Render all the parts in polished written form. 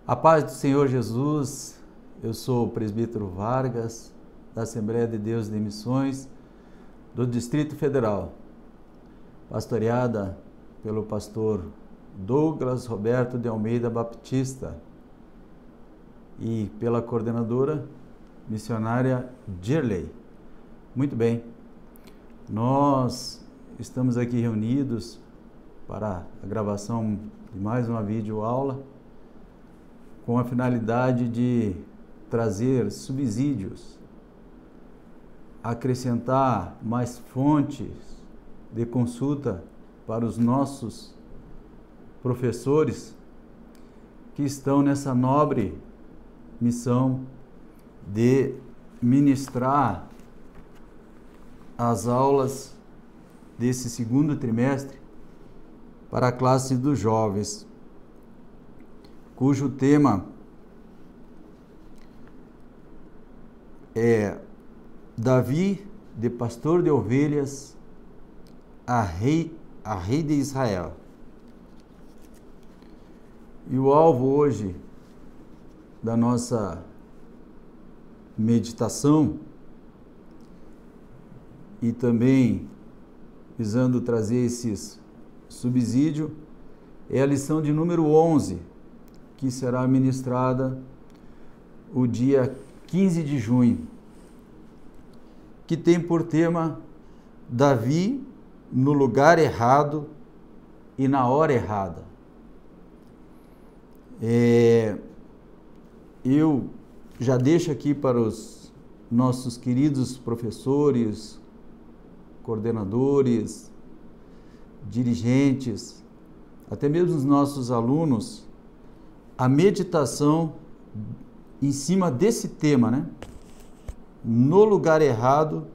A paz do Senhor Jesus, eu sou o presbítero Vargas, da Assembleia de Deus de Missões, do Distrito Federal, pastoreada pelo pastor Douglas Roberto de Almeida Baptista e pela coordenadora missionária Dirley. Muito bem, nós estamos aqui reunidos para a gravação de mais uma videoaula com a finalidade de trazer subsídios, acrescentar mais fontes de consulta para os nossos professores que estão nessa nobre missão de ministrar as aulas desse segundo trimestre para a classe dos jovens, cujo tema é Davi, de pastor de ovelhas, a rei de Israel. E o alvo hoje da nossa meditação, e também visando trazer esses subsídios, é a lição de número 11, que será ministrada o dia 15 de junho, que tem por tema Davi no lugar errado e na hora errada. Eu já deixo aqui para os nossos queridos professores, coordenadores, dirigentes, até mesmo os nossos alunos, a meditação em cima desse tema, né? No lugar errado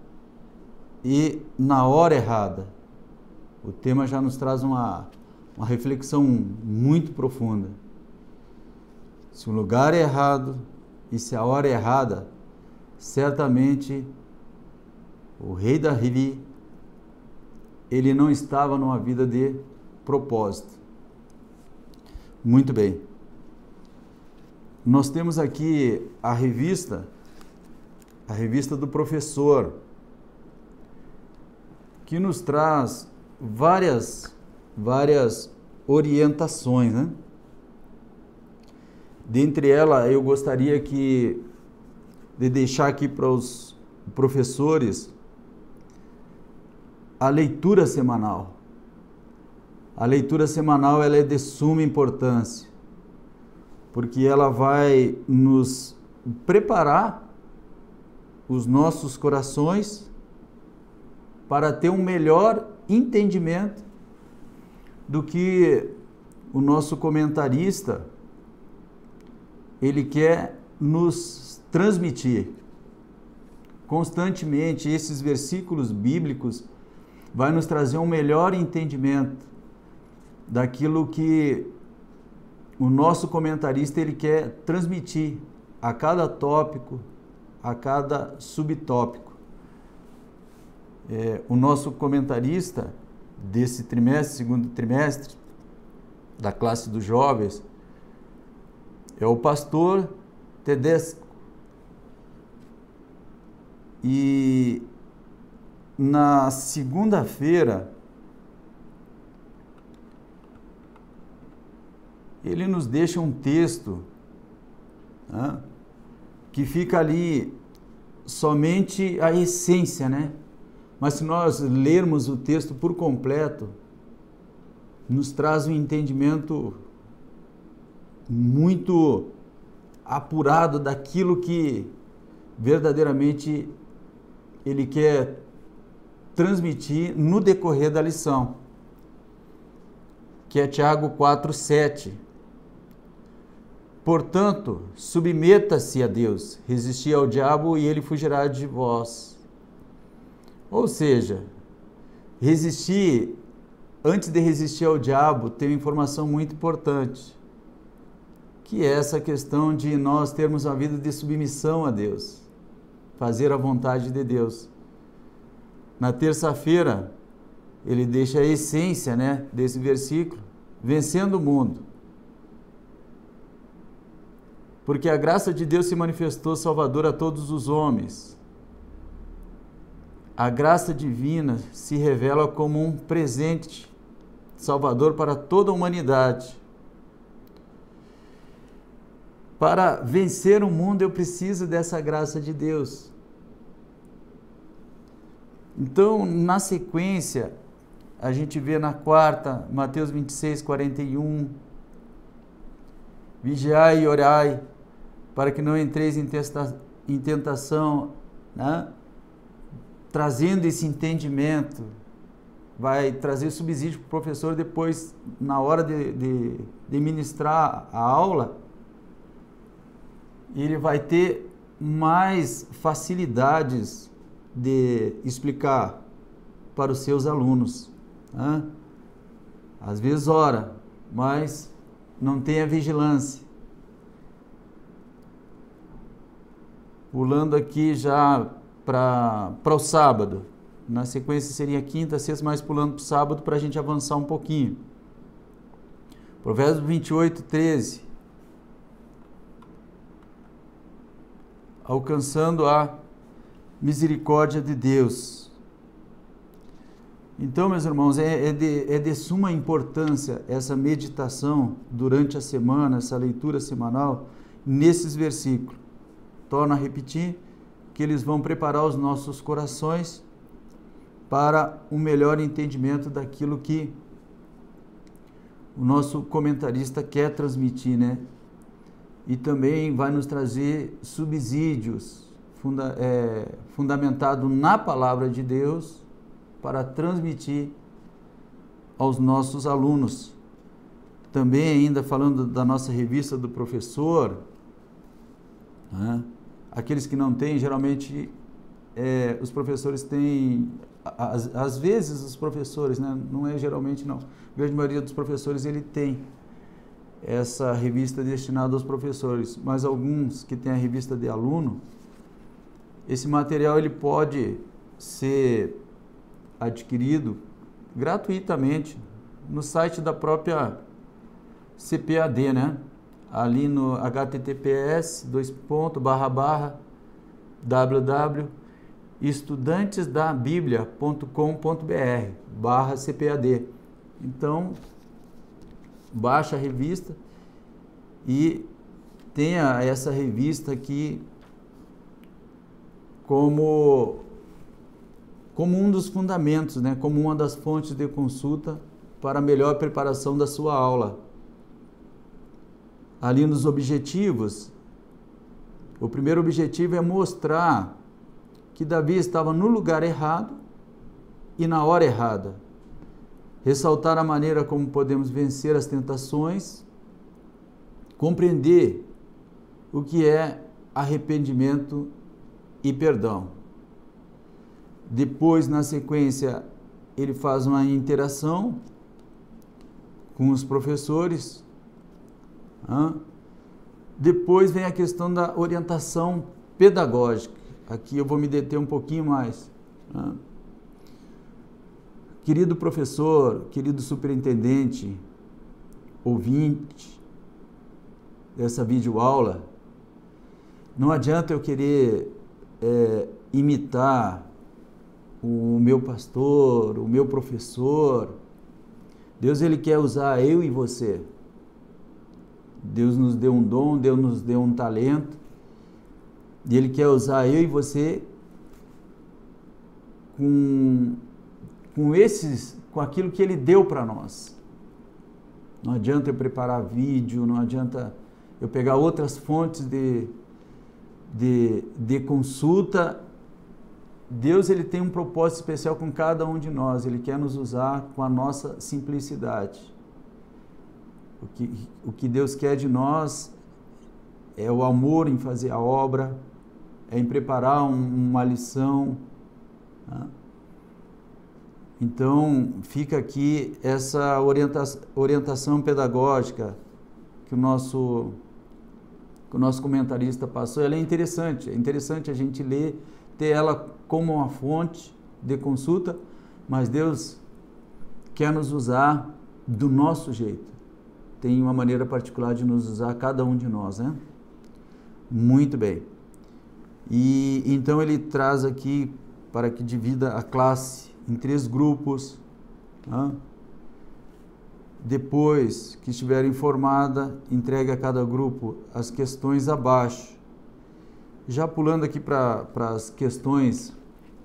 e na hora errada. O tema já nos traz uma reflexão muito profunda. Se o lugar é errado e se a hora é errada, certamente o rei Davi, ele não estava numa vida de propósito. Muito bem. Nós temos aqui a revista do professor, que nos traz várias orientações, né? Dentre elas, eu gostaria de deixar aqui para os professores a leitura semanal. A leitura semanal ela é de suma importância, porque ela vai nos preparar os nossos corações para ter um melhor entendimento do que o nosso comentarista ele quer nos transmitir. Constantemente, esses versículos bíblicos vai nos trazer um melhor entendimento daquilo que o nosso comentarista ele quer transmitir a cada tópico, a cada subtópico. O nosso comentarista desse trimestre, segundo trimestre, da classe dos jovens, é o pastor Tedesco. E na segunda-feira, ele nos deixa um texto, né, que fica ali somente a essência, né? Mas se nós lermos o texto por completo, nos traz um entendimento muito apurado daquilo que verdadeiramente ele quer transmitir no decorrer da lição, que é Tiago 4:7. Portanto, submeta-se a Deus, resisti ao diabo e ele fugirá de vós. Ou seja, antes de resistir ao diabo, tem uma informação muito importante, que é essa questão de nós termos uma vida de submissão a Deus, fazer a vontade de Deus. Na terça-feira, ele deixa a essência, né, desse versículo, vencendo o mundo. Porque a graça de Deus se manifestou salvadora a todos os homens. A graça divina se revela como um presente salvador para toda a humanidade. Para vencer o mundo, eu preciso dessa graça de Deus. Então, na sequência, a gente vê na quarta, Mateus 26, 41, vigiai e orai, para que não entreis em tentação, né? Trazendo esse entendimento, vai trazer subsídio para o professor depois, na hora de ministrar a aula, ele vai ter mais facilidades de explicar para os seus alunos, né? Às vezes ora, mas não tem a vigilância. Pulando aqui já para o sábado, na sequência seria quinta, sexta, mas pulando para o sábado para a gente avançar um pouquinho. Provérbios 28, 13. Alcançando a misericórdia de Deus. Então, meus irmãos, é de suma importância essa meditação durante a semana, essa leitura semanal, nesses versículos. Torno a repetir que eles vão preparar os nossos corações para um melhor entendimento daquilo que o nosso comentarista quer transmitir, né? E também vai nos trazer subsídios fundamentado na palavra de Deus para transmitir aos nossos alunos. Também ainda falando da nossa revista do professor, né? Aqueles que não têm, geralmente os professores têm, às vezes os professores, né? Não é geralmente não, a grande maioria dos professores ele tem essa revista destinada aos professores, mas alguns que têm a revista de aluno, esse material ele pode ser adquirido gratuitamente no site da própria CPAD, né? Ali no https://www.estudantesdabiblia.com.br/CPAD. Então, baixa a revista e tenha essa revista aqui como um dos fundamentos, né? Como uma das fontes de consulta para a melhor preparação da sua aula. Ali nos objetivos, o primeiro objetivo é mostrar que Davi estava no lugar errado e na hora errada. Ressaltar a maneira como podemos vencer as tentações, compreender o que é arrependimento e perdão. Depois, na sequência, ele faz uma interação com os professores. Depois vem a questão da orientação pedagógica. Aqui eu vou me deter um pouquinho mais. Querido professor, querido superintendente, ouvinte dessa videoaula, não adianta eu querer imitar o meu pastor, o meu professor. Deus ele quer usar eu e você. Deus nos deu um dom, Deus nos deu um talento, e Ele quer usar eu e você com aquilo que Ele deu para nós. Não adianta eu preparar vídeo, não adianta eu pegar outras fontes de consulta. Deus ele tem um propósito especial com cada um de nós, Ele quer nos usar com a nossa simplicidade. O que Deus quer de nós é o amor em fazer a obra, é em preparar uma lição. Tá? Então, fica aqui essa orientação pedagógica que o nosso comentarista passou. Ela é interessante a gente ler, ter ela como uma fonte de consulta, mas Deus quer nos usar do nosso jeito. Tem uma maneira particular de nos usar, cada um de nós, né? Muito bem. E então ele traz aqui para que divida a classe em 3 grupos. Tá? Depois que estiver informada, entregue a cada grupo as questões abaixo. Já pulando aqui para as questões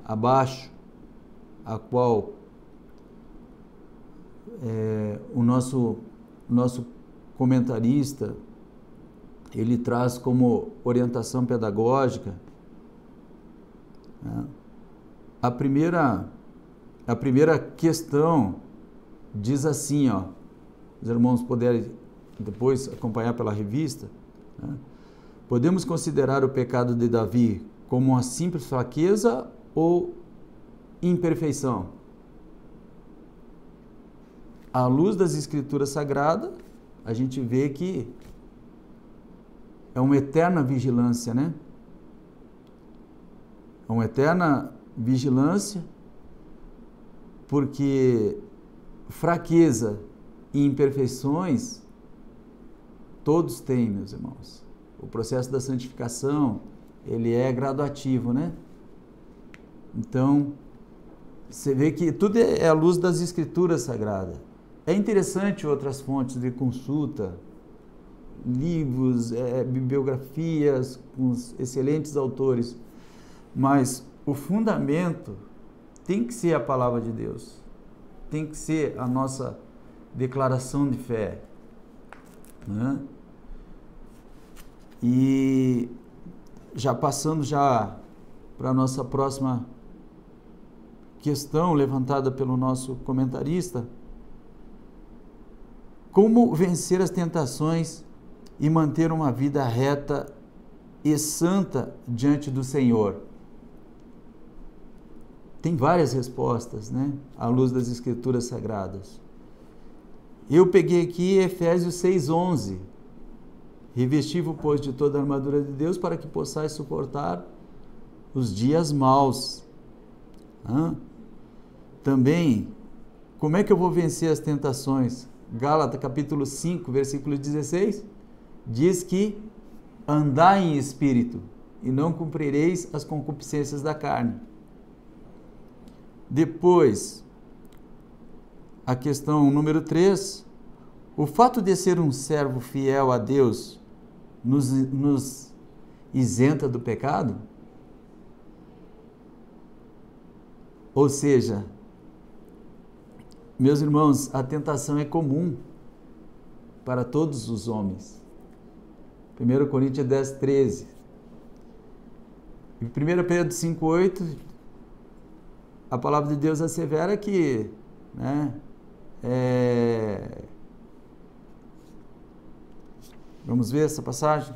abaixo, a qual o nosso comentarista ele traz como orientação pedagógica, né? A primeira questão diz assim, ó, os irmãos puderem depois acompanhar pela revista, né? Podemos considerar o pecado de Davi como uma simples fraqueza ou imperfeição? À luz das Escrituras Sagradas, a gente vê que é uma eterna vigilância, né? É uma eterna vigilância, porque fraqueza e imperfeições todos têm, meus irmãos. O processo da santificação, ele é graduativo, né? Então, você vê que tudo é à luz das Escrituras Sagradas. É interessante outras fontes de consulta, livros, bibliografias com excelentes autores, mas o fundamento tem que ser a palavra de Deus, tem que ser a nossa declaração de fé, né? E já passando para a nossa próxima questão levantada pelo nosso comentarista, como vencer as tentações e manter uma vida reta e santa diante do Senhor? Tem várias respostas, né? À luz das Escrituras Sagradas. Eu peguei aqui Efésios 6:11. Revesti-vos, pois, de toda a armadura de Deus, para que possais suportar os dias maus. Também, como é que eu vou vencer as tentações? Gálatas capítulo 5, versículo 16, diz que andai em espírito e não cumprireis as concupiscências da carne. Depois, a questão número 3, o fato de ser um servo fiel a Deus nos isenta do pecado? Ou seja, meus irmãos, a tentação é comum para todos os homens. 1 Coríntios 10:13. Em 1 Pedro 5:8, a palavra de Deus assevera que, né, vamos ver essa passagem?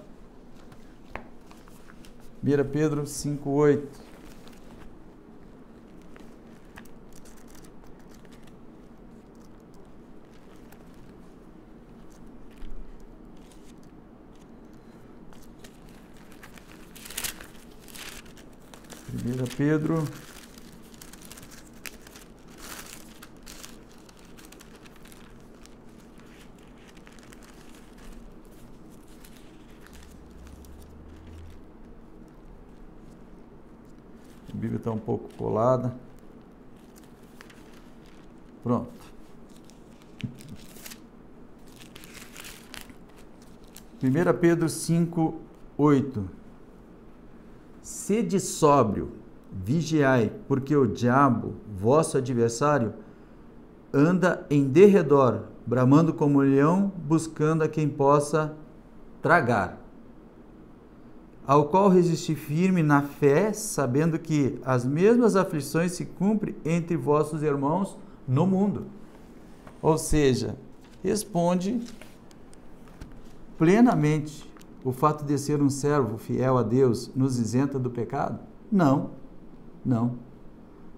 1 Pedro 5:8. Pedro 1 Bíblia está um pouco colada. Pronto. 1 Pedro 5:8. Sede sóbrio, vigiai, porque o diabo, vosso adversário, anda em derredor, bramando como um leão, buscando a quem possa tragar. Ao qual resisti firme na fé, sabendo que as mesmas aflições se cumprem entre vossos irmãos no mundo. Ou seja, responde plenamente: o fato de ser um servo fiel a Deus nos isenta do pecado? Não.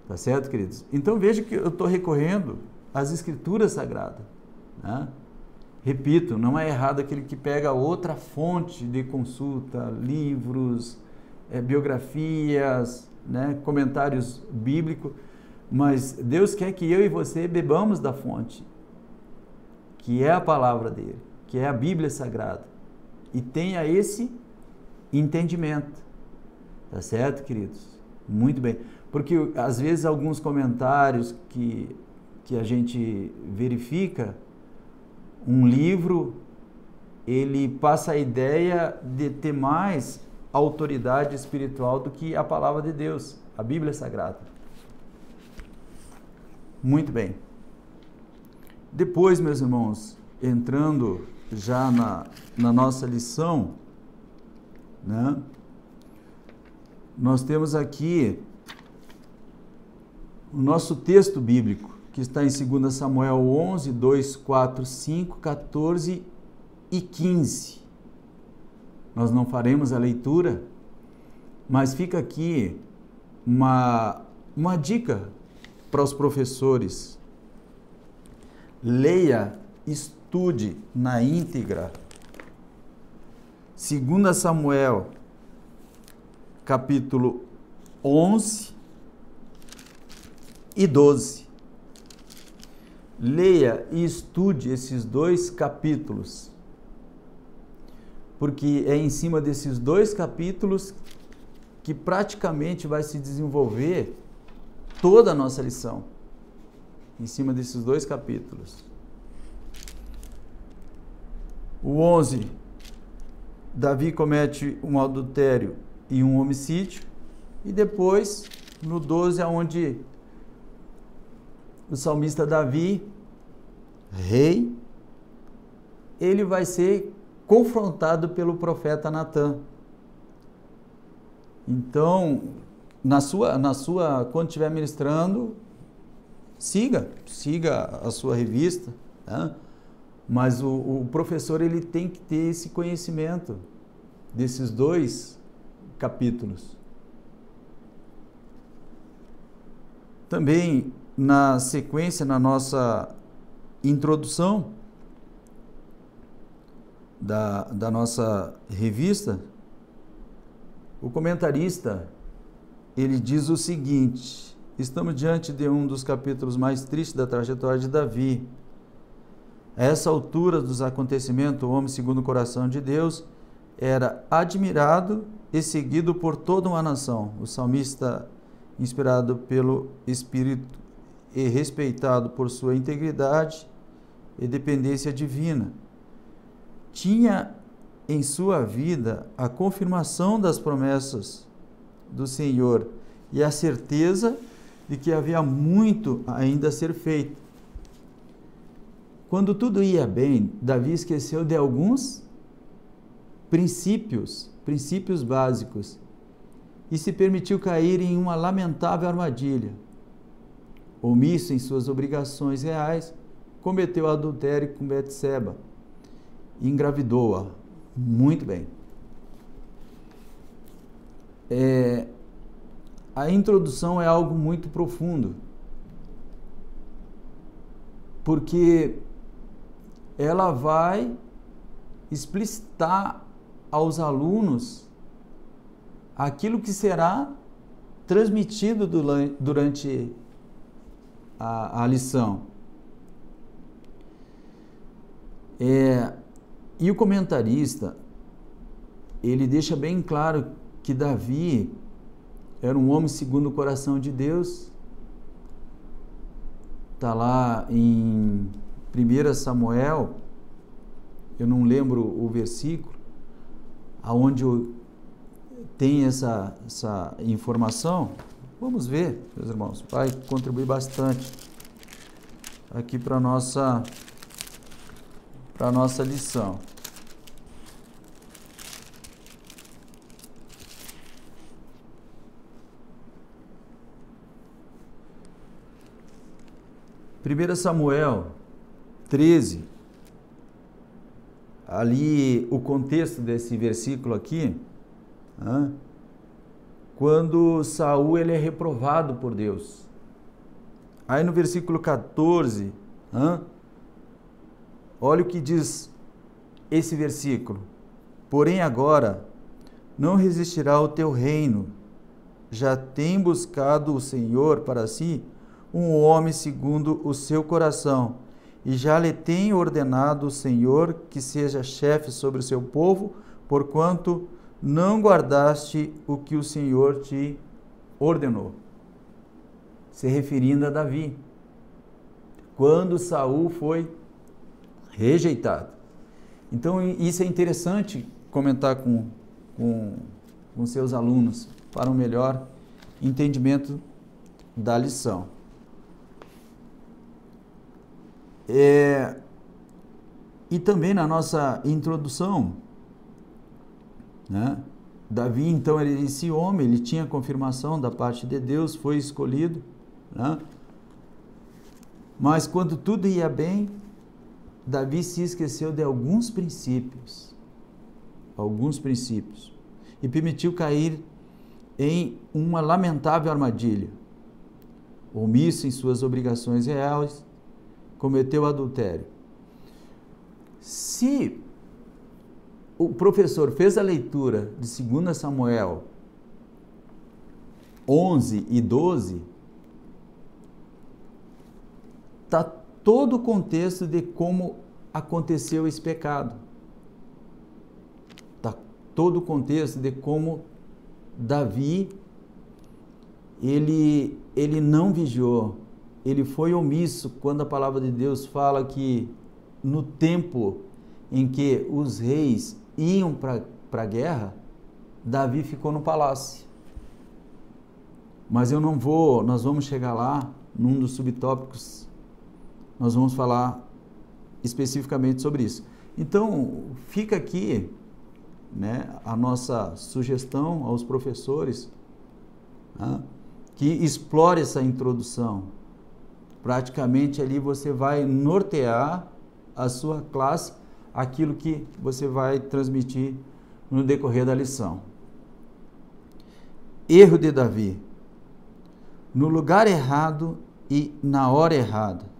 Tá certo, queridos? Então veja que eu estou recorrendo às Escrituras Sagradas, né? Repito, não é errado aquele que pega outra fonte de consulta, livros, biografias, né, comentários bíblicos, mas Deus quer que eu e você bebamos da fonte, que é a palavra dele, que é a Bíblia Sagrada, e tenha esse entendimento. Tá certo, queridos? Muito bem. Porque às vezes alguns comentários que a gente verifica, um livro, ele passa a ideia de ter mais autoridade espiritual do que a palavra de Deus, a Bíblia Sagrada. Muito bem. Depois, meus irmãos, entrando já na nossa lição, né? Nós temos aqui o nosso texto bíblico, que está em 2 Samuel 11, 2, 4, 5, 14 e 15. Nós não faremos a leitura, mas fica aqui uma dica para os professores. Leia, estude na íntegra 2 Samuel, capítulo 11 e 12. Leia e estude esses dois capítulos, porque é em cima desses dois capítulos que praticamente vai se desenvolver toda a nossa lição. Em cima desses dois capítulos. O 11, Davi comete um adultério e um homicídio, e depois, no 12, é onde o salmista Davi, rei, ele vai ser confrontado pelo profeta Natã. Então, quando estiver ministrando, siga a sua revista, né? Mas o professor, ele tem que ter esse conhecimento desses dois capítulos. Também, na sequência, na nossa introdução da nossa revista, o comentarista, ele diz o seguinte: estamos diante de um dos capítulos mais tristes da trajetória de Davi. A essa altura dos acontecimentos, o homem segundo o coração de Deus era admirado e seguido por toda uma nação. O salmista, inspirado pelo Espírito e respeitado por sua integridade e dependência divina, tinha em sua vida a confirmação das promessas do Senhor e a certeza de que havia muito ainda a ser feito. Quando tudo ia bem, Davi esqueceu de alguns princípios básicos, e se permitiu cair em uma lamentável armadilha. Omisso em suas obrigações reais, cometeu adultério com Betseba e engravidou-a. Muito bem. A introdução é algo muito profundo, porque ela vai explicitar aos alunos aquilo que será transmitido durante a lição. E o comentarista, ele deixa bem claro que Davi era um homem segundo o coração de Deus. Está lá em 1 Samuel, eu não lembro o versículo, aonde tem essa informação. Vamos ver, meus irmãos, vai contribuir bastante aqui para a nossa lição. Primeira Samuel 13, ali o contexto desse versículo aqui, quando Saul ele é reprovado por Deus. Aí no versículo 14, olha o que diz esse versículo: porém agora não resistirá o teu reino, já tem buscado o Senhor para si um homem segundo o seu coração, e já lhe tem ordenado o Senhor que seja chefe sobre o seu povo, porquanto não guardaste o que o Senhor te ordenou. Se referindo a Davi, quando Saul foi rejeitado. Então, isso é interessante comentar com seus alunos para um melhor entendimento da lição. E também na nossa introdução, né? Davi, então, ele era esse homem, ele tinha confirmação da parte de Deus, foi escolhido, né? Mas quando tudo ia bem, Davi se esqueceu de alguns princípios, e permitiu cair em uma lamentável armadilha. Omisso em suas obrigações reais, cometeu adultério. Se o professor fez a leitura de 2 Samuel 11 e 12, está todo o contexto de como aconteceu esse pecado. Está todo o contexto de como Davi, ele não vigiou, ele foi omisso quando a palavra de Deus fala que no tempo em que os reis iam para a guerra, Davi ficou no palácio. Mas nós vamos chegar lá, num dos subtópicos, nós vamos falar especificamente sobre isso. Então, fica aqui, né, a nossa sugestão aos professores, né, que explore essa introdução. Praticamente ali você vai nortear a sua classe, aquilo que você vai transmitir no decorrer da lição. Erro de Davi. No lugar errado e na hora errada.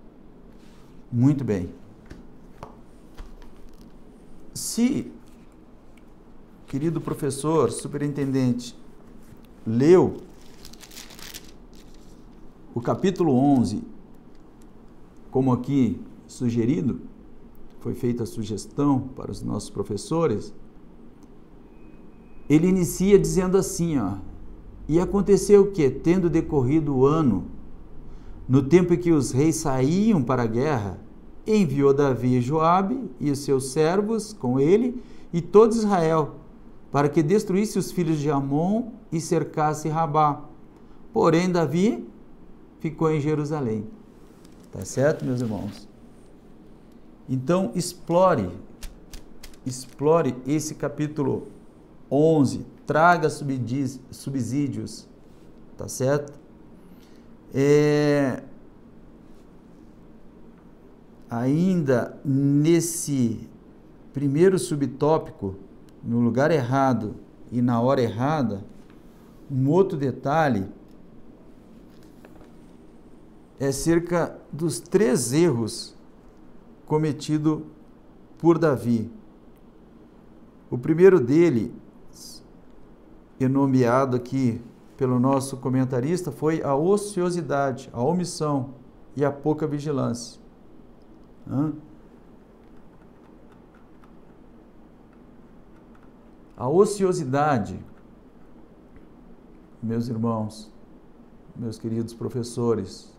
Muito bem. Se, querido professor, superintendente, leu o capítulo 11, como aqui sugerido, foi feita a sugestão para os nossos professores, ele inicia dizendo assim, ó, e aconteceu que, tendo decorrido o ano, no tempo em que os reis saíam para a guerra, enviou Davi Joabe e os seus servos com ele e todo Israel, para que destruísse os filhos de Amon e cercasse Rabá. Porém, Davi ficou em Jerusalém. Tá certo, meus irmãos? Então, explore esse capítulo 11, traga subsídios, tá certo? Ainda nesse primeiro subtópico, no lugar errado e na hora errada, um outro detalhe é cerca dos 3 erros cometidos por Davi. O primeiro dele, nomeado aqui pelo nosso comentarista, foi a ociosidade, a omissão e a pouca vigilância. A ociosidade, meus irmãos, meus queridos professores,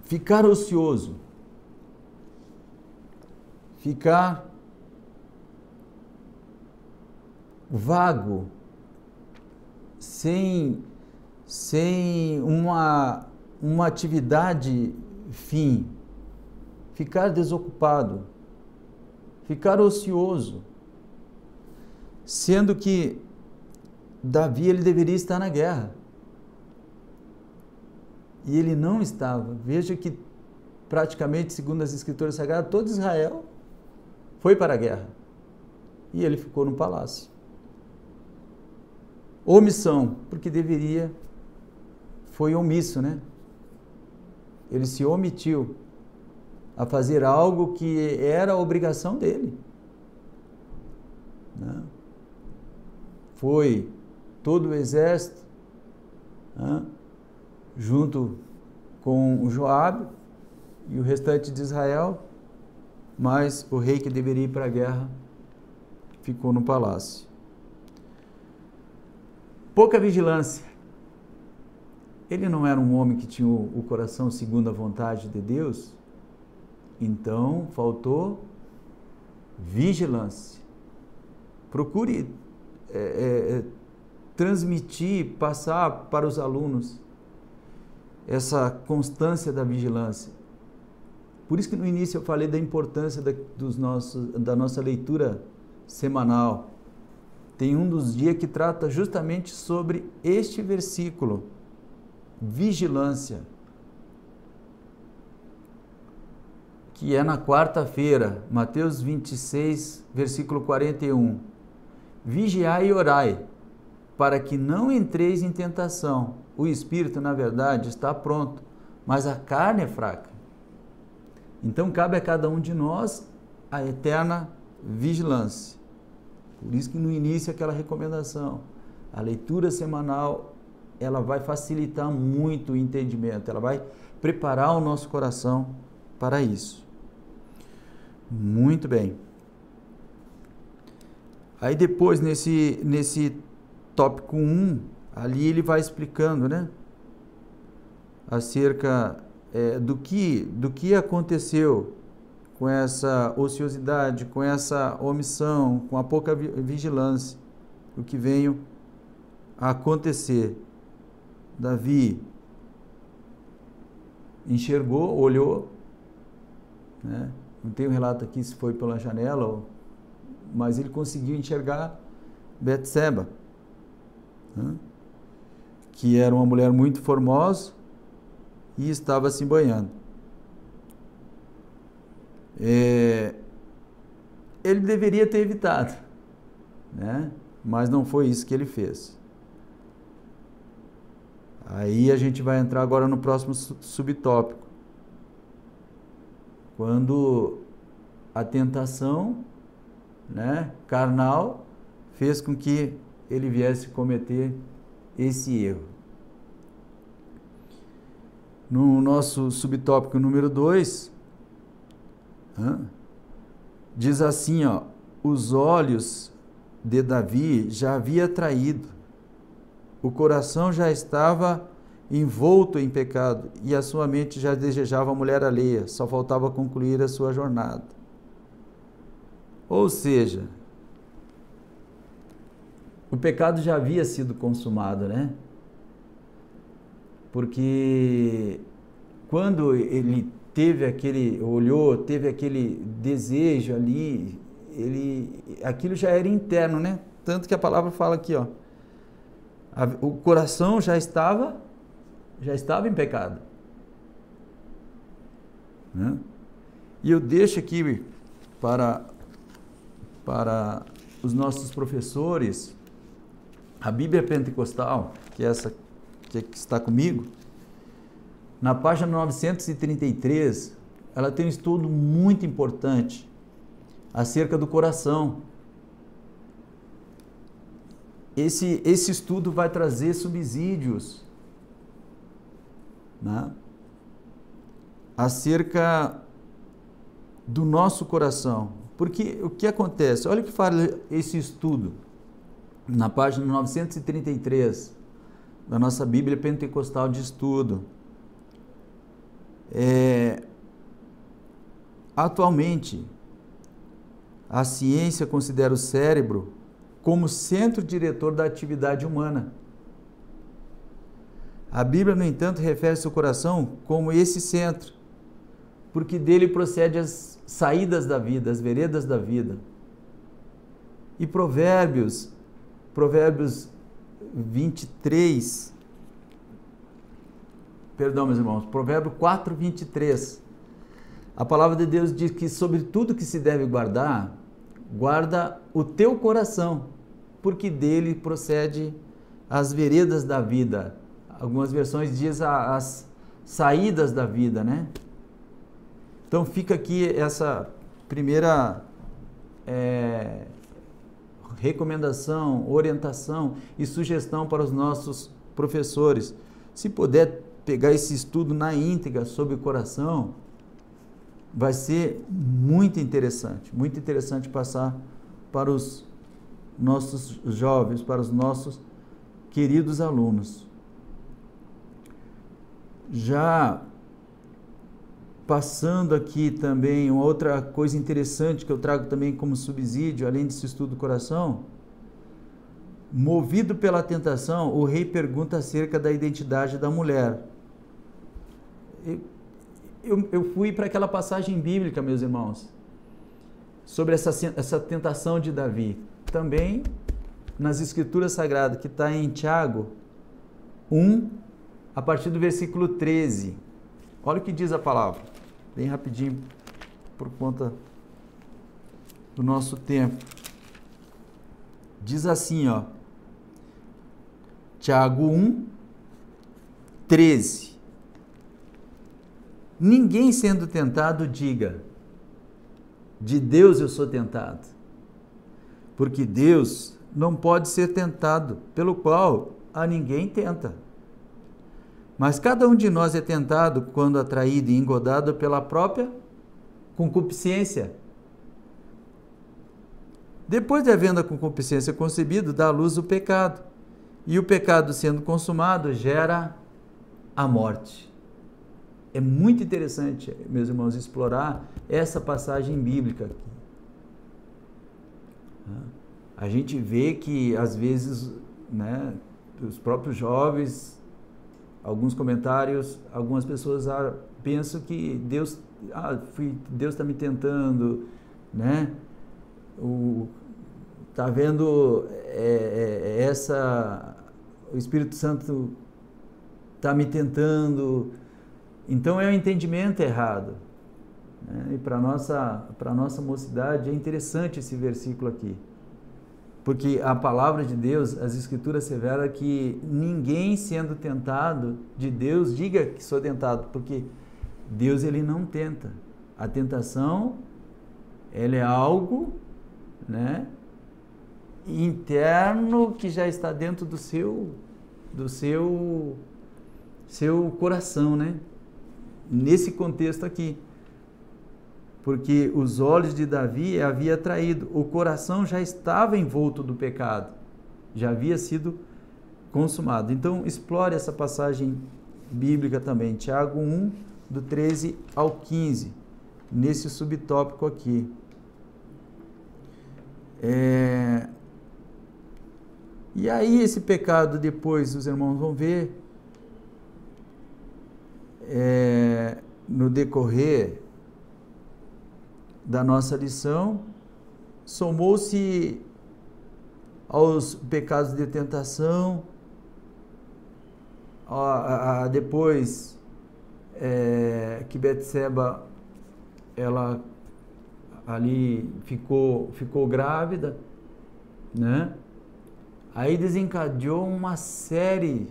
ficar ocioso, ficar vago, sem uma atividade fim, ficar desocupado, ficar ocioso, sendo que Davi ele deveria estar na guerra. E ele não estava. Veja que praticamente, segundo as Escrituras Sagradas, todo Israel foi para a guerra. E ele ficou no palácio. Omissão, porque foi omisso, né? Ele se omitiu a fazer algo que era a obrigação dele. Né? Foi todo o exército, né? junto com o Joabe e o restante de Israel, mas o rei que deveria ir para a guerra ficou no palácio. Pouca vigilância. Ele não era um homem que tinha o coração segundo a vontade de Deus, então faltou vigilância. Procure transmitir, passar para os alunos essa constância da vigilância. Por isso que no início eu falei da importância da nossa leitura semanal. Tem um dos dias que trata justamente sobre este versículo, vigilância, que é na quarta-feira, Mateus 26, versículo 41. Vigiai e orai, para que não entreis em tentação. O espírito, na verdade, está pronto, mas a carne é fraca. Então, cabe a cada um de nós a eterna vigilância. Por isso que no início aquela recomendação, a leitura semanal, ela vai facilitar muito o entendimento, ela vai preparar o nosso coração para isso. Muito bem. Aí depois, nesse tópico 1, ali ele vai explicando, né? Acerca do que aconteceu com essa ociosidade, com essa omissão, com a pouca vigilância, o que veio a acontecer. Davi enxergou, olhou, né? Não tem um relato aqui se foi pela janela, mas ele conseguiu enxergar Betseba, né? Que era uma mulher muito formosa e estava se banhando. Ele deveria ter evitado, né? Mas não foi isso que ele fez. Aí a gente vai entrar agora no próximo subtópico. Quando a tentação, né, carnal fez com que ele viesse cometer esse erro. No nosso subtópico número 2, diz assim, ó, os olhos de Davi já havia traído, o coração já estava envolto em pecado e a sua mente já desejava a mulher alheia, só faltava concluir a sua jornada. Ou seja, o pecado já havia sido consumado, né? Porque quando ele teve aquele desejo ali, aquilo já era interno, né? Tanto que a palavra fala aqui, ó, o coração já estava em pecado, né? E eu deixo aqui para os nossos professores a Bíblia Pentecostal, que é essa que está comigo. Na página 933, ela tem um estudo muito importante acerca do coração. Esse estudo vai trazer subsídios, né, acerca do nosso coração. Porque o que acontece? Olha o que fala esse estudo na página 933 da nossa Bíblia Pentecostal de Estudo. Atualmente, a ciência considera o cérebro como centro diretor da atividade humana. A Bíblia, no entanto, refere-se ao coração como esse centro, porque dele procede as saídas da vida, as veredas da vida. E Provérbios 23, perdão, meus irmãos, Provérbio 4, 23, a palavra de Deus diz que sobre tudo que se deve guarda o teu coração, porque dele procede as veredas da vida. Algumas versões dizem as saídas da vida, né? Então fica aqui essa primeira recomendação, orientação e sugestão para os nossos professores. Se puder pegar esse estudo na íntegra sobre o coração, vai ser muito interessante passar para os nossos jovens, para os nossos queridos alunos. Já passando aqui também, uma outra coisa interessante que eu trago também como subsídio, além desse estudo do coração, movido pela tentação, o rei pergunta acerca da identidade da mulher. Eu fui para aquela passagem bíblica, meus irmãos, sobre essa tentação de Davi. Também nas Escrituras Sagradas, que está em Tiago 1, a partir do versículo 13. Olha o que diz a palavra, bem rapidinho, por conta do nosso tempo. Diz assim, ó, Tiago 1, 13. Ninguém sendo tentado diga, de Deus eu sou tentado, porque Deus não pode ser tentado, pelo qual a ninguém tenta. Mas cada um de nós é tentado quando atraído e engodado pela própria concupiscência. Depois de havendo a concupiscência concebido, dá à luz o pecado. E o pecado sendo consumado gera a morte. É muito interessante, meus irmãos, explorar essa passagem bíblica aqui. A gente vê que, às vezes, né, os próprios jovens, alguns comentários, algumas pessoas pensam que Deus está me tentando, né? Está vendo o Espírito Santo está me tentando. Então é um entendimento errado, né? E para a nossa mocidade é interessante esse versículo aqui, porque a palavra de Deus, as Escrituras asseveram que ninguém sendo tentado de Deus diga que sou tentado, porque Deus ele não tenta. A tentação ela é algo, né, interno que já está dentro do seu coração, né? Nesse contexto aqui, porque os olhos de Davi havia traído, o coração já estava envolto do pecado, já havia sido consumado. Então explore essa passagem bíblica também, Tiago 1, do 13 ao 15, nesse subtópico aqui. E aí esse pecado, depois os irmãos vão ver, no decorrer da nossa lição, somou-se aos pecados de tentação, depois que Betseba ela ali ficou grávida, né? Aí desencadeou uma série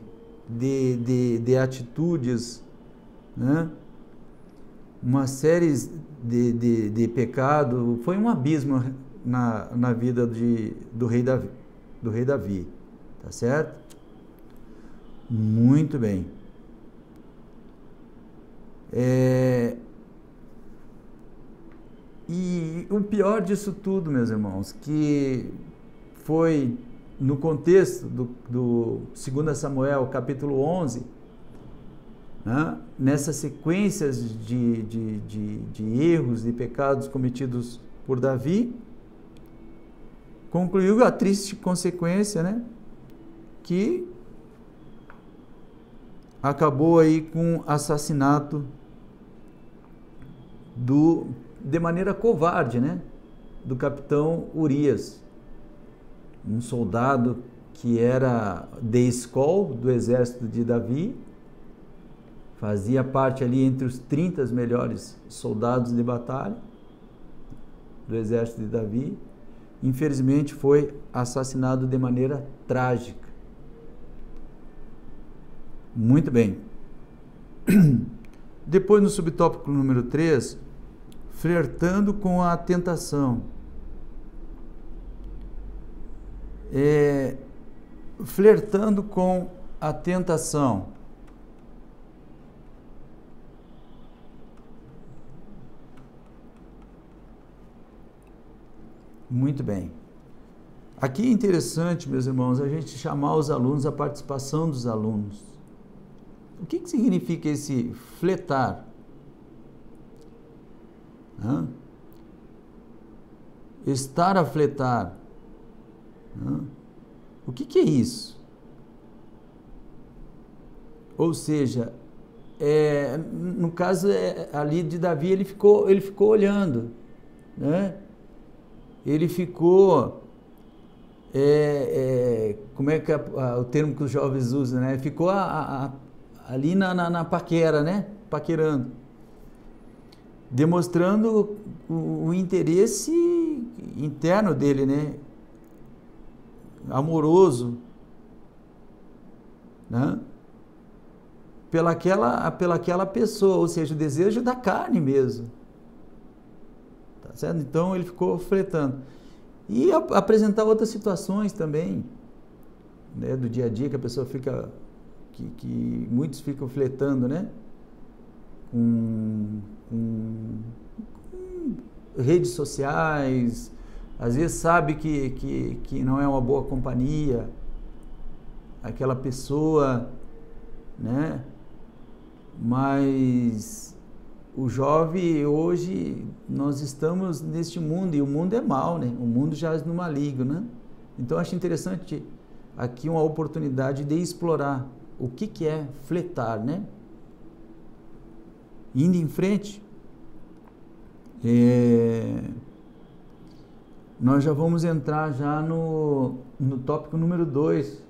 de atitudes, né? Uma série de pecado. Foi um abismo na vida do rei Davi, tá certo? Muito bem. E o pior disso tudo, meus irmãos, que foi no contexto do 2 Samuel, capítulo 11, né? Nessas sequências de erros e pecados cometidos por Davi, concluiu a triste consequência, né? Que acabou aí com assassinato de maneira covarde, né? Do capitão Urias, um soldado que era de Escol, do exército de Davi, fazia parte ali entre os 30 melhores soldados de batalha do exército de Davi. Infelizmente foi assassinado de maneira trágica. Muito bem. Depois, no subtópico número 3, flertando com a tentação. Flertando com a tentação. Muito bem. Aqui é interessante, meus irmãos, a gente chamar os alunos, a participação dos alunos. O que significa esse fletar? Estar a fletar. O que é isso? Ou seja, no caso ali de Davi, ele ficou olhando, né? Ele ficou, como é que é o termo que os jovens usam, né? Ficou ali na paquera, né? Paquerando, demonstrando o interesse interno dele, né? Amoroso, né? Pela aquela pessoa, ou seja, o desejo da carne mesmo. Tá certo? Então ele ficou fletando. E apresentar outras situações também, né, do dia a dia, que a pessoa fica, que muitos ficam fletando, né? Com redes sociais, às vezes sabe que não é uma boa companhia, aquela pessoa, né? Mas o jovem hoje, nós estamos neste mundo, e o mundo é mau, né? O mundo jaz no maligno, né? Então eu acho interessante aqui uma oportunidade de explorar o que é fletar, né? Indo em frente, nós já vamos entrar já no tópico número 2.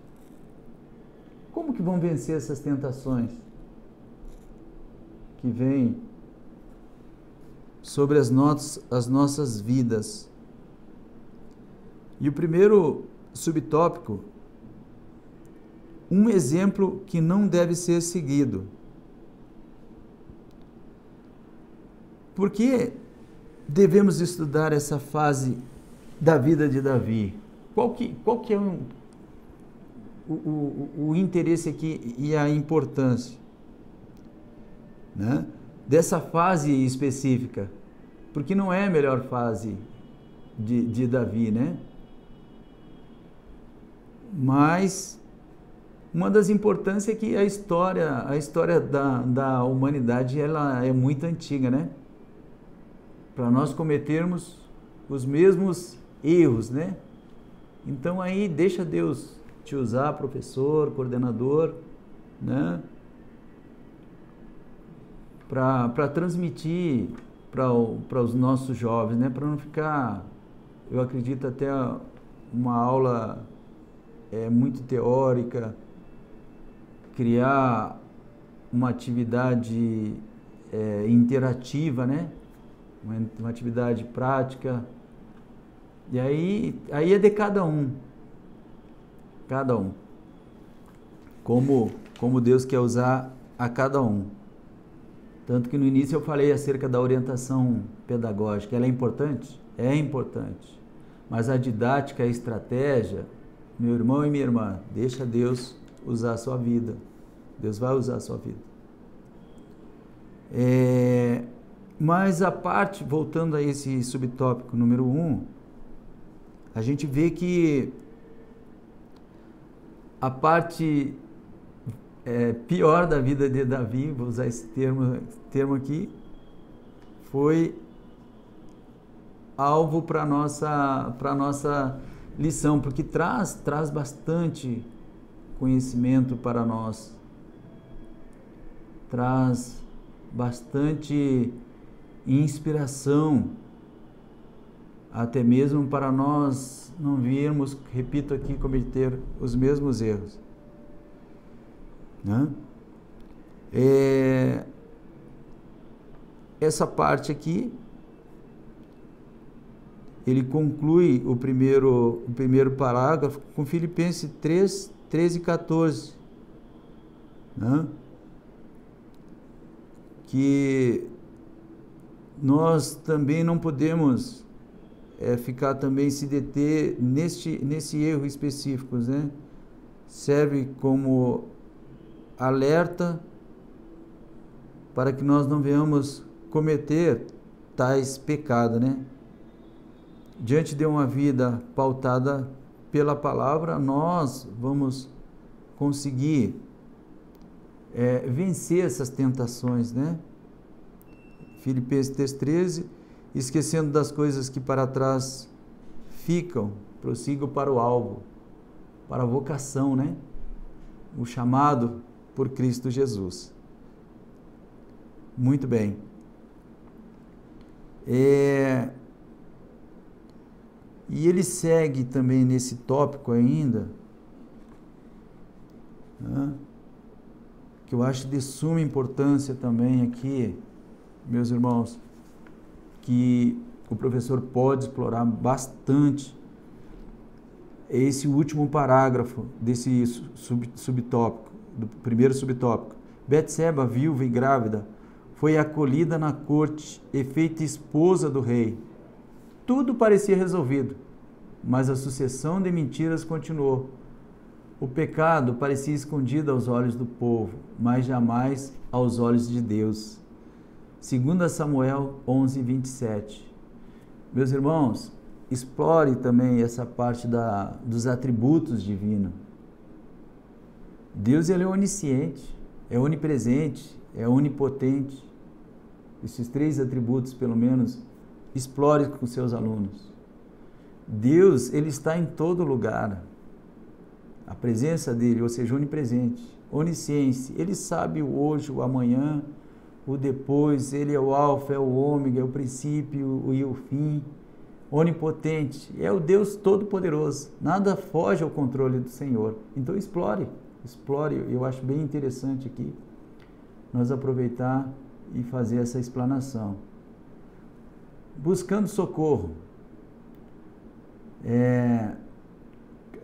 Como que vão vencer essas tentações que vêm sobre as nossas vidas? E o primeiro subtópico, um exemplo que não deve ser seguido. Por que devemos estudar essa fase da vida de Davi? Qual que é o interesse aqui e a importância, né, dessa fase específica? Porque não é a melhor fase de Davi, né? Mas uma das importâncias é que a história da humanidade, ela é muito antiga, né? Para nós cometermos os mesmos erros, né? Então aí deixa Deus te usar, professor, coordenador, né? Para transmitir para os nossos jovens, né? Para não ficar, eu acredito, até uma aula muito teórica, criar uma atividade interativa, né? Uma atividade prática. E aí é de cada um. Cada um. Como Deus quer usar a cada um. Tanto que no início eu falei acerca da orientação pedagógica. Ela é importante? É importante. Mas a didática, a estratégia, meu irmão e minha irmã, deixa Deus usar a sua vida. Deus vai usar a sua vida. Mas a parte, voltando a esse subtópico número 1, a gente vê que a parte pior da vida de Davi, vou usar esse termo aqui, foi alvo para nossa lição, porque traz bastante conhecimento para nós, traz bastante inspiração, até mesmo para nós não virmos, repito aqui, cometer os mesmos erros, né? Essa parte aqui, ele conclui o primeiro parágrafo com Filipenses 3, 13 e 14, né? Que nós também não podemos ficar também, se deter nesse erro específico, né? Serve como alerta para que nós não venhamos cometer tais pecados, né? diante de uma vida pautada pela palavra, nós vamos conseguir vencer essas tentações, né? Filipenses 3,13, esquecendo das coisas que para trás ficam, prossigam para o alvo, para a vocação, né? O chamado por Cristo Jesus. Muito bem. E ele segue também nesse tópico ainda, né, que eu acho de suma importância também aqui, meus irmãos, que o professor pode explorar bastante esse último parágrafo desse subtópico, do primeiro subtópico. Betseba, viúva e grávida, foi acolhida na corte e feita esposa do rei. Tudo parecia resolvido, mas a sucessão de mentiras continuou. O pecado parecia escondido aos olhos do povo, mas jamais aos olhos de Deus. 2 Samuel 11:27. Meus irmãos, explore também essa parte dos atributos divinos. Deus, ele é onisciente, é onipresente, é onipotente. Esses 3 atributos, pelo menos, explore com seus alunos. Deus, ele está em todo lugar. A presença dele, ou seja, onipresente, onisciência, ele sabe o hoje, o amanhã, o depois, ele é o alfa, é o ômega, é o princípio e o fim. Onipotente, é o Deus todo-poderoso, nada foge ao controle do Senhor. Então explore, eu acho bem interessante aqui nós aproveitar e fazer essa explanação. Buscando socorro,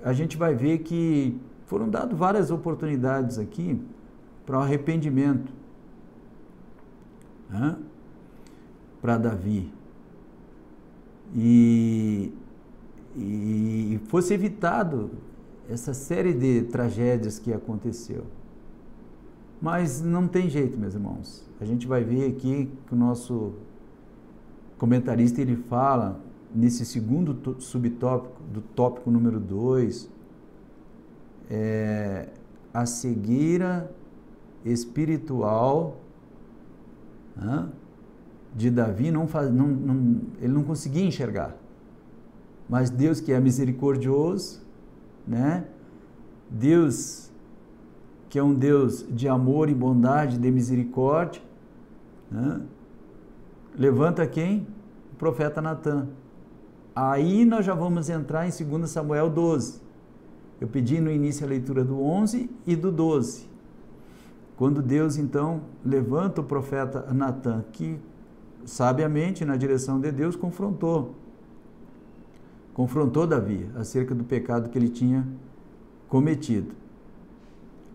a gente vai ver que foram dadas várias oportunidades aqui para o arrependimento, né, para Davi. E fosse evitado essa série de tragédias que aconteceu. Mas não tem jeito, meus irmãos. A gente vai ver aqui que o nosso comentarista, ele fala nesse segundo subtópico, do tópico número 2, a cegueira espiritual, né, de Davi, ele não conseguia enxergar. Mas Deus, que é misericordioso, né? Deus, que é um Deus de amor e bondade, de misericórdia, né, levanta quem? O profeta Natã. Aí nós já vamos entrar em 2 Samuel 12. Eu pedi no início a leitura do 11 e do 12. Quando Deus, então, levanta o profeta Natã, que sabiamente, na direção de Deus, confrontou Davi acerca do pecado que ele tinha cometido,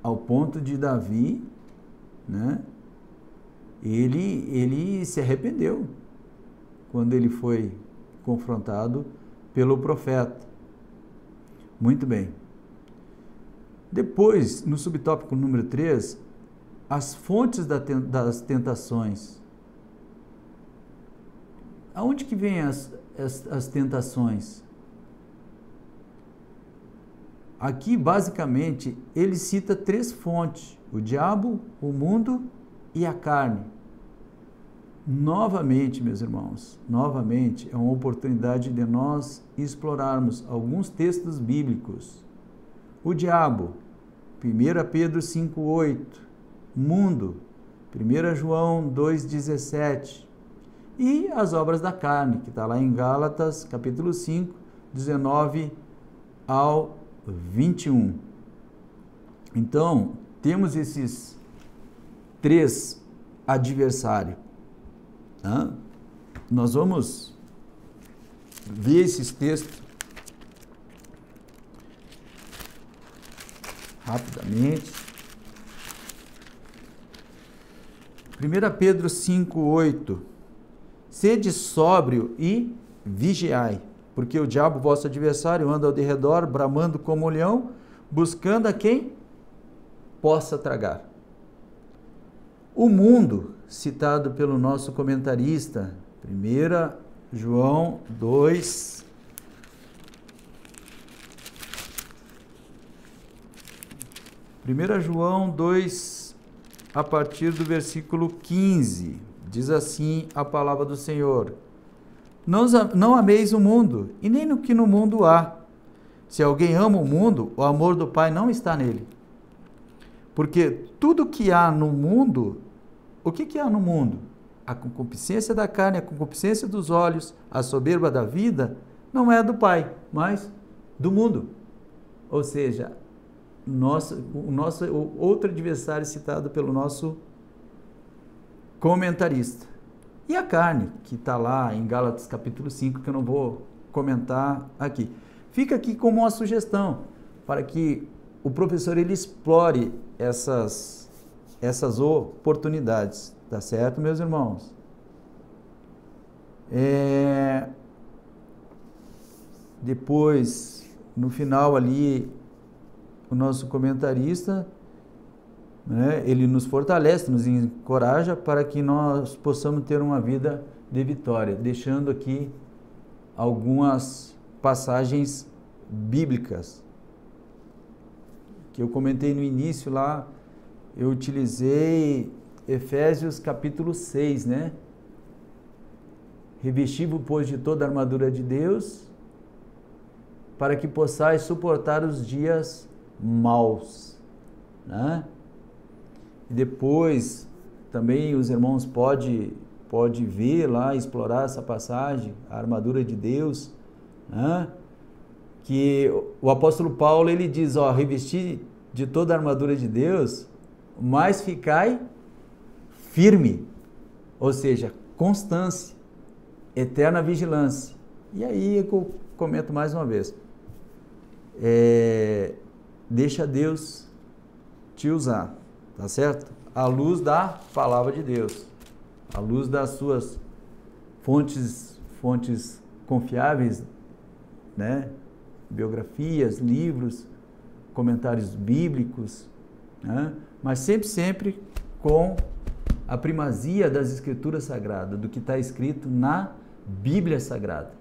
ao ponto de Davi, né, ele se arrependeu quando ele foi confrontado pelo profeta. Muito bem. Depois, no subtópico número 3, as fontes das tentações. Aonde que vêm as tentações? Aqui, basicamente, ele cita 3 fontes: o diabo, o mundo e a carne. Novamente, meus irmãos, novamente é uma oportunidade de nós explorarmos alguns textos bíblicos. O diabo, 1 Pedro 5,8. Mundo, 1 João 2,17. E as obras da carne, que está lá em Gálatas, capítulo 5, 19 ao 21. Então, temos esses 3 adversários. Nós vamos ver esses textos rapidamente. 1 Pedro 5,8. Sede sóbrio e vigiai, porque o diabo, vosso adversário, anda ao derredor, bramando como um leão, buscando a quem possa tragar. O mundo, citado pelo nosso comentarista, 1 João 2, 1 João 2, a partir do versículo 15, diz assim a palavra do Senhor: Não ameis o mundo, e nem no que no mundo há. Se alguém ama o mundo, o amor do Pai não está nele. Porque tudo que há no mundo, o que há no mundo? A concupiscência da carne, a concupiscência dos olhos, a soberba da vida, não é do Pai, mas do mundo. Ou seja, o outro adversário citado pelo nosso comentarista. E a carne, que está lá em Gálatas capítulo 5, que eu não vou comentar aqui. Fica aqui como uma sugestão, para que o professor ele explore essas oportunidades. Tá certo, meus irmãos? Depois, no final ali, o nosso comentarista, né, ele nos fortalece, nos encoraja para que nós possamos ter uma vida de vitória, deixando aqui algumas passagens bíblicas que eu comentei no início lá. Eu utilizei Efésios capítulo 6, né? Revesti-vos, pois, de toda a armadura de Deus, para que possais suportar os dias maus, né? E depois, também os irmãos pode ver lá, explorar essa passagem, a armadura de Deus, né? Que o apóstolo Paulo, ele diz, revesti de toda a armadura de Deus, mas ficai firme, ou seja, constância, eterna vigilância. E aí eu comento mais uma vez, deixa Deus te usar, tá certo? À luz da palavra de Deus, à luz das suas fontes confiáveis, né? Biografias, livros, comentários bíblicos, né? Mas sempre com a primazia das Escrituras Sagradas, do que está escrito na Bíblia Sagrada.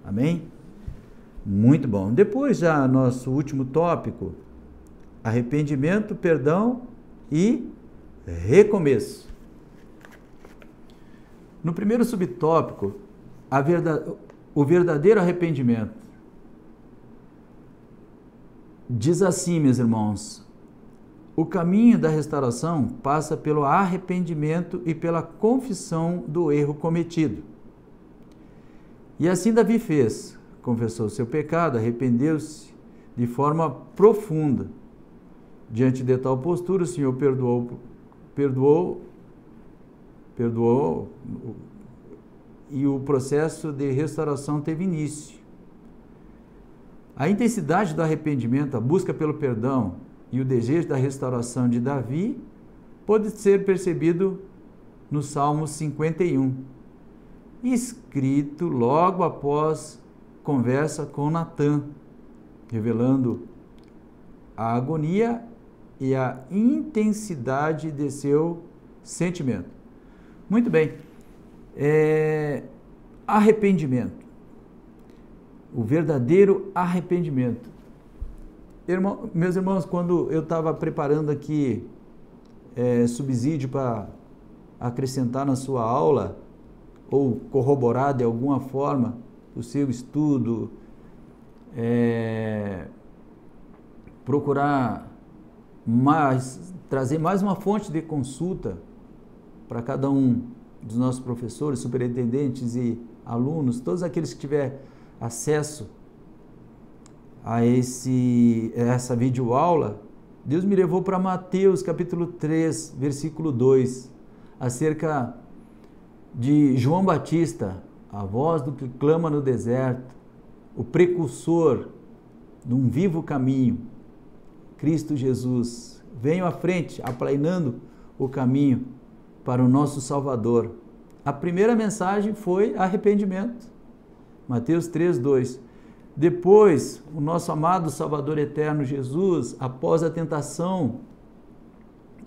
Amém? Muito bom. Depois, já nosso último tópico, arrependimento, perdão e recomeço. No primeiro subtópico, o verdadeiro arrependimento. Diz assim, meus irmãos: o caminho da restauração passa pelo arrependimento e pela confissão do erro cometido. E assim Davi fez, confessou seu pecado, arrependeu-se de forma profunda. Diante de tal postura, o Senhor perdoou e o processo de restauração teve início. A intensidade do arrependimento, a busca pelo perdão e o desejo da restauração de Davi pode ser percebido no Salmo 51, escrito logo após conversa com Natã, revelando a agonia e a intensidade de seu sentimento. Muito bem, arrependimento, o verdadeiro arrependimento. Meus irmãos, quando eu estava preparando aqui subsídio para acrescentar na sua aula, ou corroborar de alguma forma o seu estudo, procurar trazer mais uma fonte de consulta para cada um dos nossos professores, superintendentes e alunos, todos aqueles que tiverem acesso a essa videoaula, Deus me levou para Mateus capítulo 3, versículo 2, acerca de João Batista, a voz do que clama no deserto, o precursor de um vivo caminho, Cristo Jesus. Venho à frente, aplainando o caminho para o nosso Salvador. A primeira mensagem foi arrependimento. Mateus 3, 2. Depois, o nosso amado Salvador eterno Jesus, após a tentação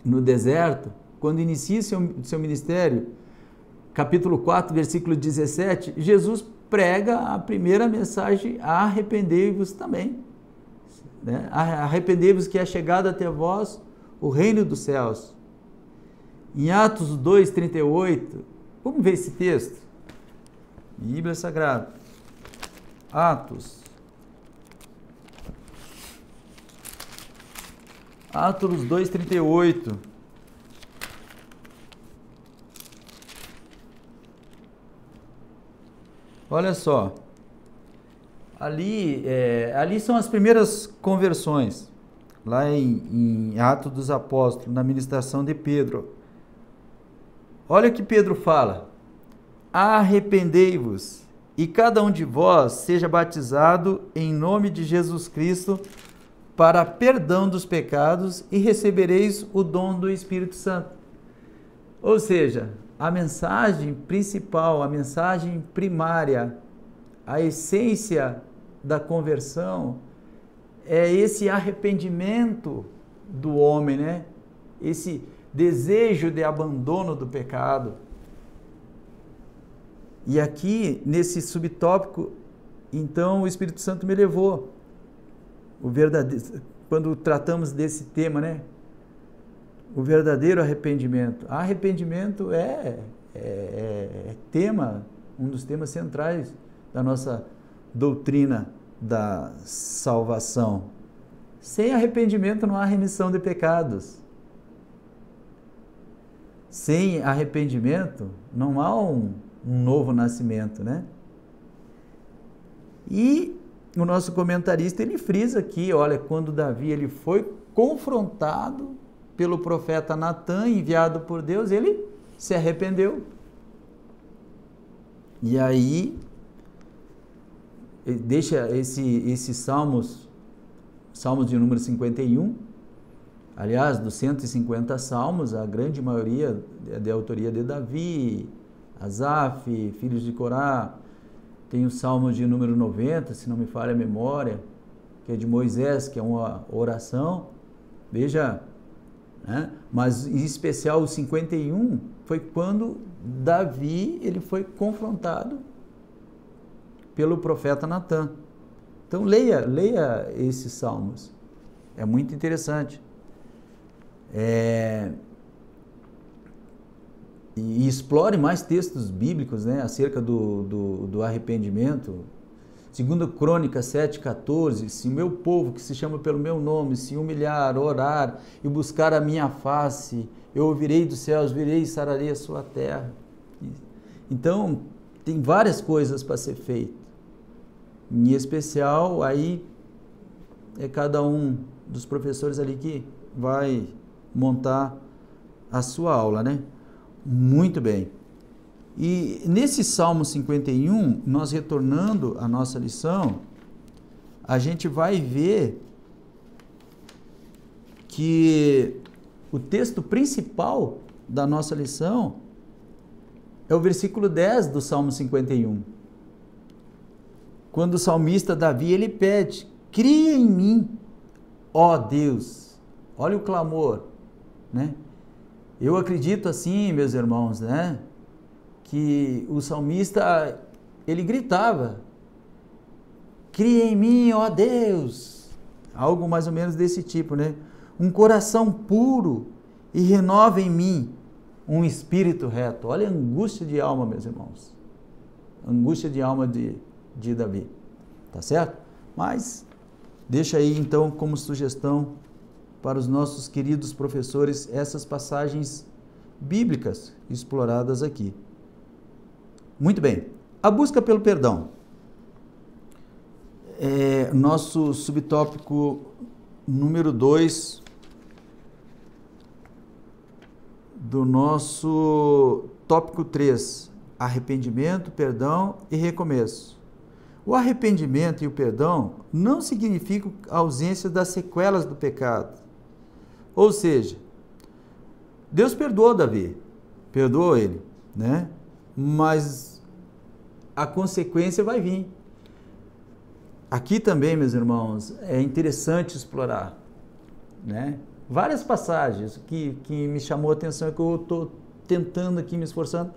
no deserto, quando inicia seu ministério, capítulo 4, versículo 17, Jesus prega a primeira mensagem: arrependei-vos também. né? Arrependei-vos que é chegado até vós o reino dos céus. Em Atos 2:38, vamos ver esse texto? Bíblia Sagrada. Atos 2:38. Olha só. Ali são as primeiras conversões, lá em Atos dos Apóstolos, na ministração de Pedro. Olha o que Pedro fala: arrependei-vos, e cada um de vós seja batizado em nome de Jesus Cristo para perdão dos pecados e recebereis o dom do Espírito Santo. Ou seja, a mensagem principal, a mensagem primária, a essência da conversão é esse arrependimento do homem, né? Esse desejo de abandono do pecado. E aqui, nesse subtópico, então o Espírito Santo me levou. O verdadeiro, quando tratamos desse tema, né? O verdadeiro arrependimento. Arrependimento é tema, um dos temas centrais da nossa doutrina da salvação. Sem arrependimento não há remissão de pecados. Sem arrependimento não há um novo nascimento, né? E o nosso comentarista, ele frisa aqui, olha, quando Davi ele foi confrontado pelo profeta Natã, enviado por Deus, ele se arrependeu. E aí, deixa esses salmos de número 51, aliás, dos 150 salmos, a grande maioria é de autoria de Davi, Asaf, filhos de Corá. Tem o salmo de número 90, se não me falha a memória, que é de Moisés, que é uma oração. Veja, né? Mas em especial o 51 foi quando Davi ele foi confrontado pelo profeta Natã. Então leia esses salmos, é muito interessante. E explore mais textos bíblicos, né, acerca do arrependimento. 2 Crônicas 7:14, se o meu povo, que se chama pelo meu nome, se humilhar, orar e buscar a minha face, eu ouvirei dos céus, virei e sararei a sua terra. Então, tem várias coisas para ser feito. Em especial, aí é cada um dos professores ali que vai montar a sua aula, né? Muito bem. E nesse Salmo 51, nós retornando à nossa lição, a gente vai ver que o texto principal da nossa lição é o versículo 10 do Salmo 51. Quando o salmista Davi, ele pede: cria em mim, ó Deus. Olha o clamor, né? Eu acredito assim, meus irmãos, né? Que o salmista, ele gritava: cria em mim, ó Deus. Algo mais ou menos desse tipo, né? Um coração puro e renova em mim um espírito reto. Olha a angústia de alma, meus irmãos. Angústia de alma de Davi. Tá certo? Mas deixa aí então como sugestão para os nossos queridos professores essas passagens bíblicas exploradas aqui. Muito bem. A busca pelo perdão. Nosso subtópico número 2 do nosso tópico 3, arrependimento, perdão e recomeço. O arrependimento e o perdão não significam a ausência das sequelas do pecado. Ou seja, Deus perdoou Davi, perdoou ele, né? Mas a consequência vai vir. Aqui também, meus irmãos, é interessante explorar, né? Várias passagens que me chamou a atenção, que eu estou tentando aqui, me esforçando,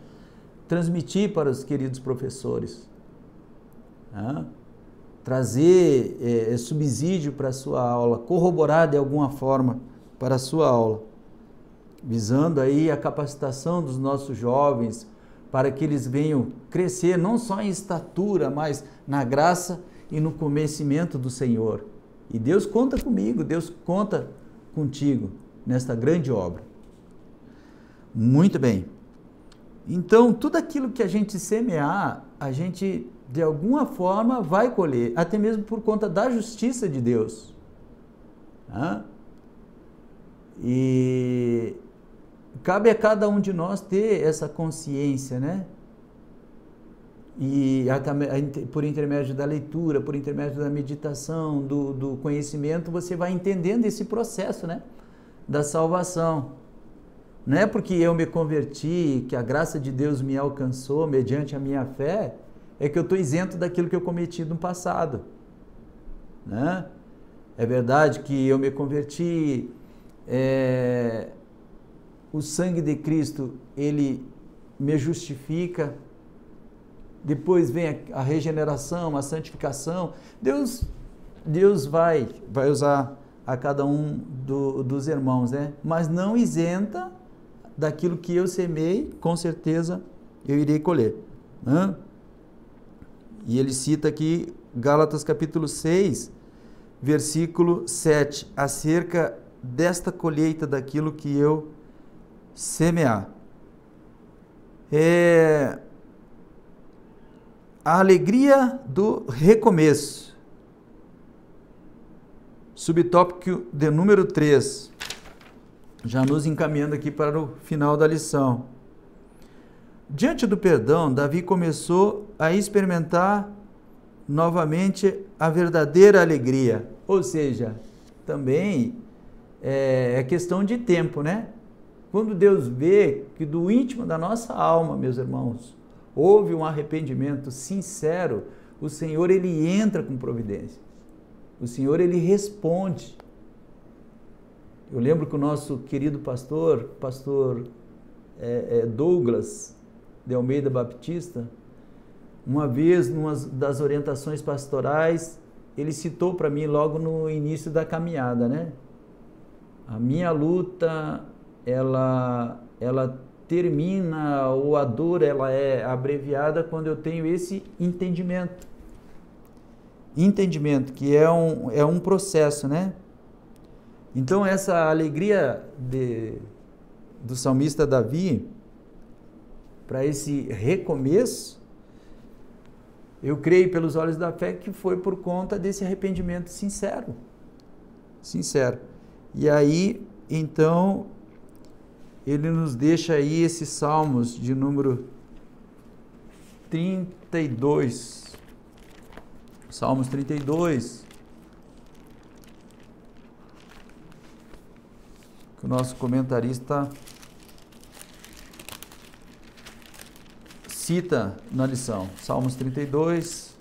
transmitir para os queridos professores. Né? trazer subsídio para a sua aula, corroborar de alguma forma para a sua aula, visando aí a capacitação dos nossos jovens, para que eles venham crescer não só em estatura, mas na graça e no conhecimento do Senhor. E Deus conta comigo, Deus conta contigo nesta grande obra. Muito bem. Então, tudo aquilo que a gente semear, a gente de alguma forma vai colher, até mesmo por conta da justiça de Deus. E cabe a cada um de nós ter essa consciência, né? E por intermédio da leitura, por intermédio da meditação, do conhecimento, você vai entendendo esse processo, né? Da salvação. Não é porque eu me converti, que a graça de Deus me alcançou mediante a minha fé, é que eu estou isento daquilo que eu cometi no passado, né? É verdade que eu me converti, o sangue de Cristo, ele me justifica, depois vem a regeneração, a santificação. Deus vai usar a cada um dos irmãos, né? Mas não isenta daquilo que eu semei, com certeza eu irei colher. E ele cita aqui Gálatas capítulo 6, versículo 7, acerca desta colheita daquilo que eu semear. A alegria do recomeço. Subtópico de número 3. Já nos encaminhando aqui para o final da lição. Diante do perdão, Davi começou a experimentar novamente a verdadeira alegria. Ou seja, também é questão de tempo, né? Quando Deus vê que do íntimo da nossa alma, meus irmãos, houve um arrependimento sincero, o Senhor, ele entra com providência. O Senhor, ele responde. Eu lembro que o nosso querido pastor Douglas de Almeida Baptista, uma vez, numa das orientações pastorais, ele citou para mim logo no início da caminhada, né? A minha luta, ela termina, ou a dor, ela é abreviada quando eu tenho esse entendimento. Entendimento, que é um processo, né? Então, essa alegria do salmista Davi, para esse recomeço, eu creio pelos olhos da fé que foi por conta desse arrependimento sincero. Sincero. E aí, então, ele nos deixa aí esses salmos de número 32. Salmos 32. Que o nosso comentarista cita na lição. Salmos 32,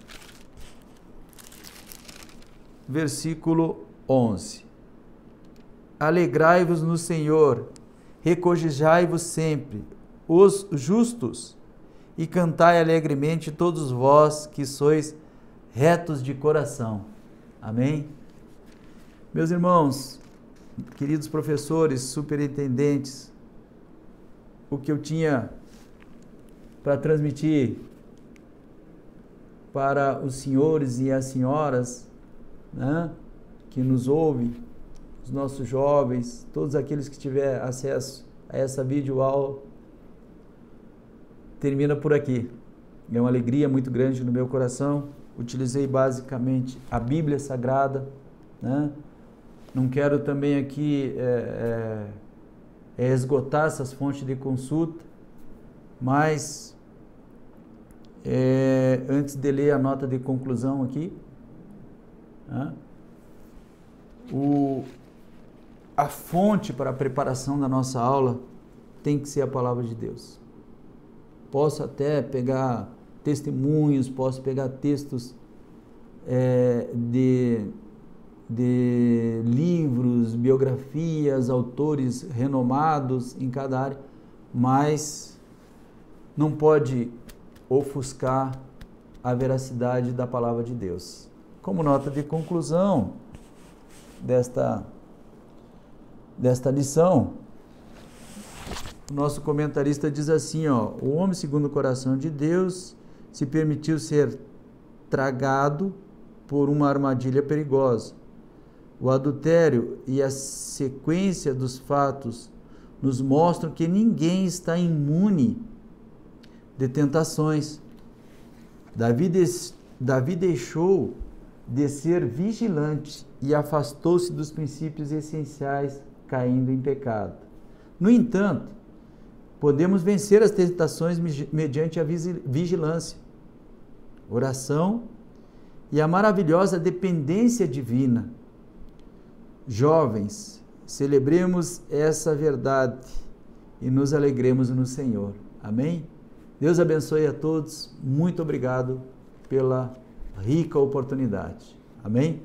versículo 11. Alegrai-vos no Senhor, regozijai-vos sempre, os justos, e cantai alegremente todos vós que sois retos de coração. Amém? Meus irmãos, queridos professores, superintendentes, o que eu tinha para transmitir para os senhores e as senhoras, né, que nos ouvem, os nossos jovens, todos aqueles que tiver acesso a essa videoaula, termina por aqui. É uma alegria muito grande no meu coração. Utilizei basicamente a Bíblia Sagrada, né? Não quero também aqui esgotar essas fontes de consulta, mas antes de ler a nota de conclusão aqui, né? A fonte para a preparação da nossa aula tem que ser a palavra de Deus. Posso até pegar testemunhos, posso pegar textos de livros, biografias, autores renomados em cada área, mas não pode ofuscar a veracidade da palavra de Deus. como nota de conclusão desta lição, o nosso comentarista diz assim, ó, o homem segundo o coração de Deus se permitiu ser tragado por uma armadilha perigosa. O adultério e a sequência dos fatos nos mostram que ninguém está imune de tentações. Davi deixou de ser vigilante e afastou-se dos princípios essenciais, caindo em pecado. No entanto, podemos vencer as tentações mediante a vigilância, oração e a maravilhosa dependência divina. Jovens, celebremos essa verdade e nos alegremos no Senhor. Amém? Deus abençoe a todos. Muito obrigado pela rica oportunidade. Amém?